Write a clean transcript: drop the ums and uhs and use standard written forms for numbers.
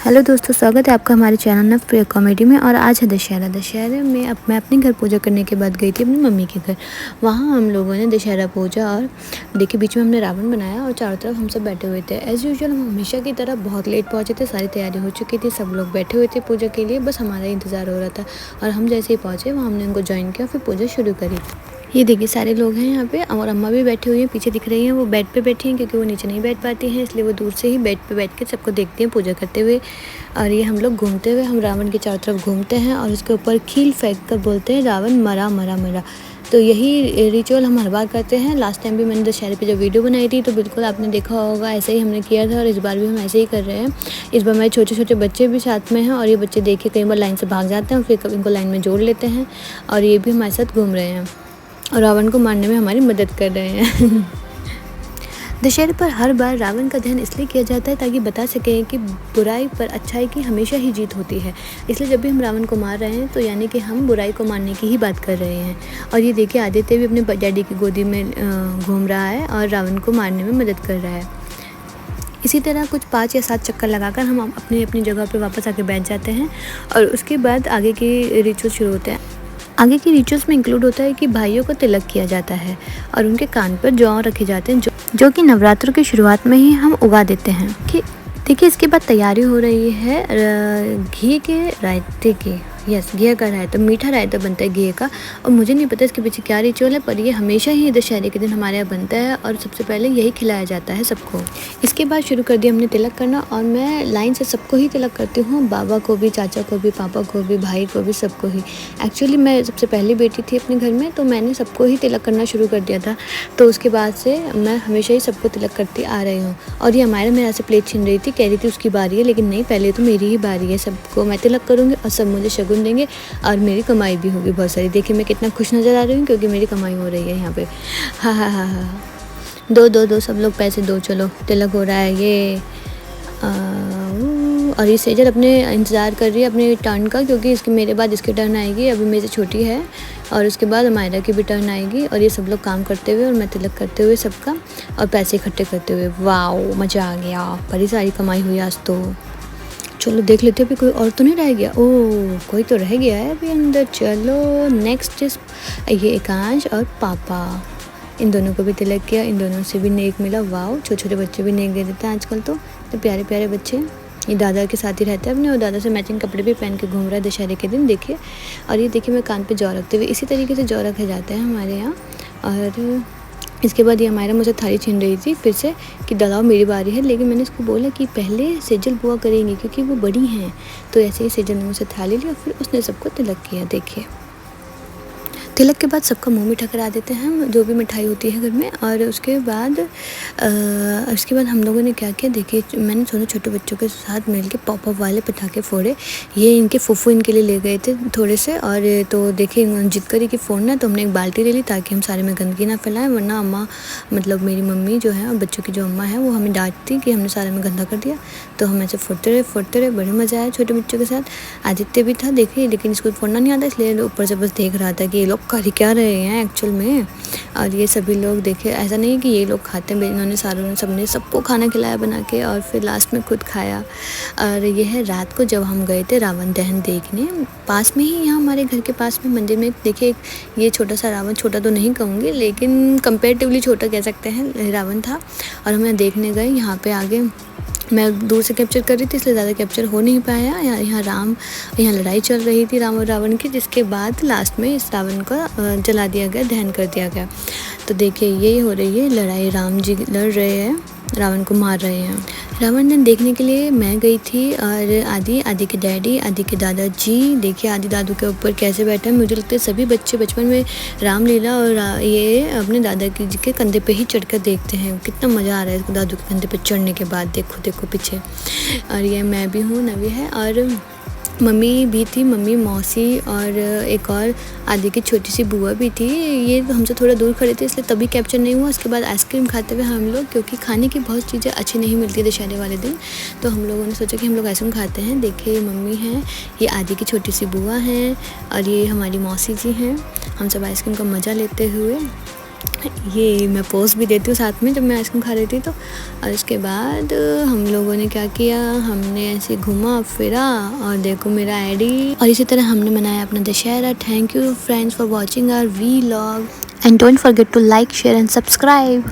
Hello दोस्तों, स्वागत है आपका हमारे चैनल नव कॉमेडी में। और आज है दशहरे में मैं अपने घर पूजा करने के बाद गई थी अपनी मम्मी के घर। वहाँ हम लोगों ने दशहरा पूजा और देखिए बीच में हमने रावण बनाया और चारों तरफ हम सब बैठे हुए थे। एज़ यूजुअल हम हमेशा की तरह बहुत लेट पहुँचे थे, सारी तैयारी हो चुकी थी, सब लोग बैठे हुए थे पूजा के लिए, बस हमारा इंतज़ार हो रहा था। और हम जैसे ही पहुँचे वहाँ हमने उनको ज्वाइन किया, फिर पूजा शुरू करी। ये देखिए सारे लोग हैं यहाँ पे और अम्मा भी बैठी हुई हैं, पीछे दिख रही हैं। वो बेड पे बैठी हैं क्योंकि वो नीचे नहीं बैठ पाती हैं, इसलिए वो दूर से ही बेड पे बैठ के सबको देखती हैं पूजा करते हुए। और ये हम लोग घूमते हुए हम रावण के चारों तरफ घूमते हैं और उसके ऊपर कील फेंक कर बोलते हैं रावण मरा मरा मरा। तो यही रिचुअल हम हर बार करते हैं। लास्ट टाइम भी मैंने दशहरे पे जब वीडियो बनाई थी तो बिल्कुल आपने देखा होगा, ऐसे ही हमने किया था और इस बार भी हम ऐसे ही कर रहे हैं। इस बार हमारे छोटे छोटे बच्चे भी साथ में हैं और ये बच्चे देखिए कई बार लाइन से भाग जाते हैं और फिर इनको लाइन में जोड़ लेते हैं और ये भी हमारे साथ घूम रहे हैं और रावण को मारने में हमारी मदद कर रहे हैं। दशहरे पर हर बार रावण का दहन इसलिए किया जाता है ताकि बता सकें कि बुराई पर अच्छाई की हमेशा ही जीत होती है। इसलिए जब भी हम रावण को मार रहे हैं तो यानी कि हम बुराई को मारने की ही बात कर रहे हैं। और ये देखिए आदित्य भी अपने डैडी की गोदी में घूम रहा है और रावण को मारने में मदद कर रहा है। इसी तरह कुछ 5 या 7 चक्कर लगाकर हम अपनी अपनी जगह पर वापस आके बैठ जाते हैं और उसके बाद आगे के रिचुअल शुरू होते हैं। आगे की रिचुअल्स में इंक्लूड होता है कि भाइयों को तिलक किया जाता है और उनके कान पर जौ रखे जाते हैं जो कि नवरात्रों की शुरुआत में ही हम उगा देते हैं। कि देखिए इसके बाद तैयारी हो रही है घी के रायते की। यस, घी का रायता, मीठा रायता बनता है घी का। और मुझे नहीं पता इसके पीछे क्या रिचुअल है, पर ये हमेशा ही दशहरे के दिन हमारे यहाँ बनता है और सबसे पहले यही खिलाया जाता है सबको। इसके बाद शुरू कर दिया हमने तिलक करना और मैं लाइन से सबको ही तिलक करती हूँ, बाबा को भी, चाचा को भी, पापा को भी, भाई को भी, सबको ही। एक्चुअली मैं सबसे पहली बेटी थी अपने घर में तो मैंने सबको ही तिलक करना शुरू कर दिया था। तो उसके बाद से मैं हमेशा ही सबको तिलक करती आ रही हूँ। और ये हमारे मेरे से प्लेट छीन रही थी, कह रही थी उसकी बारी है, लेकिन नहीं, पहले तो मेरी ही बारी है। सबको मैं तिलक करूँगी और सब मुझे शगुन देंगे और मेरी कमाई भी होगी बहुत सारी। देखिए मैं कितना खुश नज़र आ रही हूँ क्योंकि मेरी कमाई हो रही है यहाँ पे। हाँ हाँ हाँ हाँ, दो सब लोग पैसे दो, चलो तिलक हो रहा है ये। और ये सेजल अपने इंतज़ार कर रही है अपने टर्न का, क्योंकि इसके मेरे बाद इसकी टर्न आएगी। अभी मेरे से छोटी है और उसके बाद अमायरा की भी टर्न आएगी। और ये सब लोग काम करते हुए और मैं तिलक करते हुए सबका और पैसे इकट्ठे करते हुए। वाओ, मज़ा आ गया, बड़ी सारी कमाई हुई आज तो। चलो देख लेते हैं अभी कोई और तो नहीं रह गया। ओह, कोई तो रह गया है अभी अंदर। चलो नेक्स्ट ये एकांश और पापा, इन दोनों को भी तिलक किया, इन दोनों से भी नेक मिला। वाओ, छोटे छोटे बच्चे भी नेक दे देते हैं आजकल तो प्यारे प्यारे बच्चे। ये दादा के साथ ही रहता है अपने और दादा से मैचिंग कपड़े भी पहन के घूम रहा है दशहरे के दिन, देखिए। और ये देखिए मैं कान पे जौ रखते हुए, इसी तरीके से जौ रखे जाते हैं हमारे यहाँ। और इसके बाद ये हमारा मुझे थाली छीन रही थी फिर से कि दादा मेरी बारी है, लेकिन मैंने इसको बोला कि पहले सेजल बुआ करेंगी क्योंकि वो बड़ी हैं। तो ऐसे ही सेजल ने मुझसे थाली ली और फिर उसने सबको तिलक किया। देखिए तिलक के बाद सबका मुंह मीठा करा देते हैं हम, जो भी मिठाई होती है घर में। और उसके बाद हम लोगों ने क्या किया, देखिए मैंने दोनों छोटे बच्चों के साथ मिल के पॉप अप वाले पटाखे फोड़े। ये इनके फूफू इनके लिए ले गए थे थोड़े से। और तो देखिए जिद करी कि फोड़ना, तो हमने एक बाल्टी ले ली ताकि हम सारे में गंदगी ना फैलाएं, वरना अम्मा मतलब मेरी मम्मी जो है और बच्चों की जो अम्मा है वो हमें डांटती कि हमने सारे में गंदा कर दिया। तो हम ऐसे फोड़ते रहे, बड़े मज़ा आया छोटे बच्चों के साथ। आदित्य भी था देखिए, लेकिन इसको फोड़ना नहीं आता, इसलिए ऊपर से बस देख रहा था कि ये लोग कर क्या रहे हैं एक्चुअल में। और ये सभी लोग देखे, ऐसा नहीं है कि ये लोग खाते हैं, इन्होंने सारों सबने सबको खाना खिलाया बना के और फिर लास्ट में खुद खाया। और ये है रात को जब हम गए थे रावण दहन देखने, पास में ही यहाँ हमारे घर के पास में मंदिर में देखिए ये छोटा सा रावण, छोटा तो नहीं कहूँगी लेकिन कंपेरेटिवली छोटा कह सकते हैं, रावण था। और हम देखने गए यहाँ पे आगे, मैं दूर से कैप्चर कर रही थी इसलिए ज़्यादा कैप्चर हो नहीं पाया। यहाँ लड़ाई चल रही थी राम और रावण की, जिसके बाद लास्ट में इस रावण को जला दिया गया, दहन कर दिया गया। तो देखिए यही हो रही है लड़ाई, राम जी लड़ रहे हैं, रावण को मार रहे हैं। रावण दहन देखने के लिए मैं गई थी और आदि के डैडी, आदि के दादाजी, देखिए आदि दादू के ऊपर कैसे बैठे हैं। मुझे लगता है सभी बच्चे बचपन में रामलीला और ये अपने दादा जी के कंधे पे ही चढ़कर देखते हैं। कितना मज़ा आ रहा है दादू के कंधे पे चढ़ने के बाद, देखो पीछे। और ये मैं भी हूँ, नवी है और मम्मी भी थी, मम्मी, मौसी और एक और आदि की छोटी सी बुआ भी थी। ये हमसे थोड़ा दूर खड़े थे इसलिए तभी कैप्चर नहीं हुआ। उसके बाद आइसक्रीम खाते हुए हम लोग, क्योंकि खाने की बहुत चीज़ें अच्छी नहीं मिलती दशहरे वाले दिन, तो हम लोगों ने सोचा कि हम लोग आइसक्रीम खाते हैं। देखिए ये मम्मी हैं, ये आदि की छोटी सी बुआ हैं और ये हमारी मौसी जी हैं। हम सब आइसक्रीम का मज़ा लेते हुए ये मैं पोस्ट भी देती हूँ साथ में जब मैं आइसक्रीम खा रही थी तो। और उसके बाद हम लोगों ने क्या किया, हमने ऐसे घूमा फिरा और देखो मेरा आईडी। और इसी तरह हमने मनाया अपना Dussehra. Thank you friends for watching our vlog and don't forget to like share and subscribe.